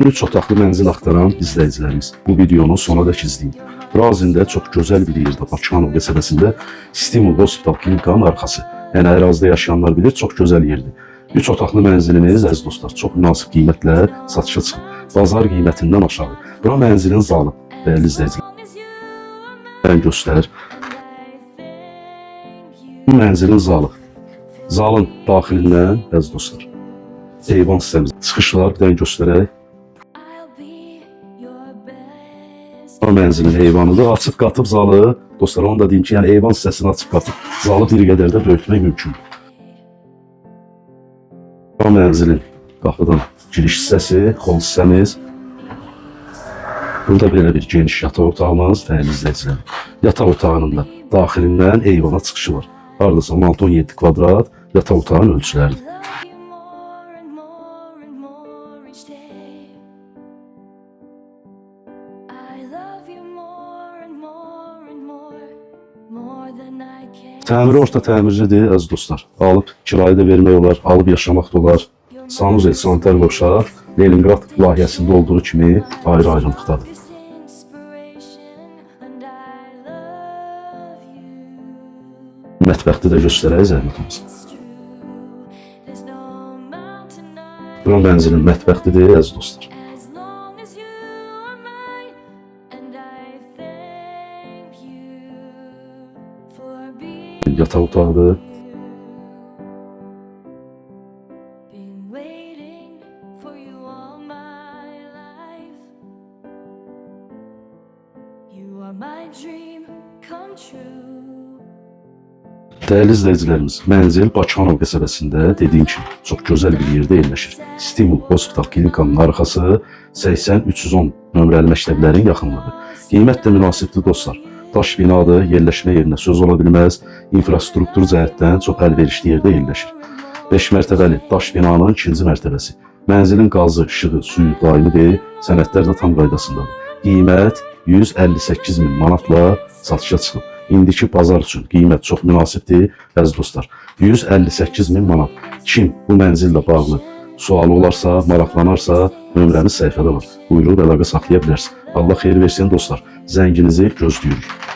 Üç otaqlı mənzil axtaran izləyicilərimiz, bu videonu sona dək izləyin. Razində çox gözəl bir yerdə, Bakıxanov qəsəbəsində Stimul Hospital klinikanın arxası. Yəni ərazidə yaşayanlar bilir, çox gözəl yerdir. 3 otaqlı mənziliniz, əziz dostlar, çox münasib qiymətlə satışa çıxıb. Bazar qiymətindən aşağı. Bura mənzilin zalı, dəyərli izləyicilər. Ben göstər. Bu mənzilin zalı. Zalın daxilindən, əziz dostlar, eyvan sistəmiz. Çıxışlar bir dənə göstərək. Bu mənzilin eyvanıdır. Açıb qatıb zalı, dostlar onu da deyim ki, yəni eyvan hissəsini açıb qatıb zalı bir qədər də böyütmək mümkündür. Bu mənzilin qapıdan giriş hissəsi, xol hissəmiz. Burada belə bir geniş yataq otağımız, dəyərli izləyicilər. Yataq otağının da daxilindən eyvana çıxışı var. Hardasa 16-17 kvadrat yataq otağının ölçüləridir. Təmiri orta təmircidir, əziz dostlar. Alıb kirayə də vermək olar, alıb yaşamaq da olar. Sanuzel sanitar qovşaq Leningrad layihəsində olduğu kimi ayrı-ayrılıqdadır. Mətbəxdə də göstərək zəhmətimiz. Bura mənzilin mətbəxtidir, əziz dostlar. Yataq otağıdır. Dəyərli izləyicilərimiz, mənzil Bakıxanov qəsəbəsində dediyim kimi çox gözəl bir yerdə yerləşir. Stimul Hospital klinikanın arxası 80-310 nömrəli məktəblərin yaxınlığı. Qiymət də münasibdir dostlar. Daş binadır, yerləşmə yerinə söz ola bilməz, infrastruktur cəhətdən çox əlverişli yerdə yerləşir. 5 mərtəbəli daş binanın 2-ci mərtəbəsi. Mənzilin qazı, işığı, suyu daimidir, sənədlər də tam qaydasındadır. Qiymət 158 min manatla satışa çıxıb. İndiki bazar üçün qiymət çox münasibdir, əziz dostlar. 158 min manat. Kim bu mənzillə bağlı sualı olarsa, maraqlanarsa, nömrəmiz səhifədə var. Buyurub əlaqə saxlaya bilərsiniz. Allah xeyir versin dostlar. Zənginizi gözləyirik.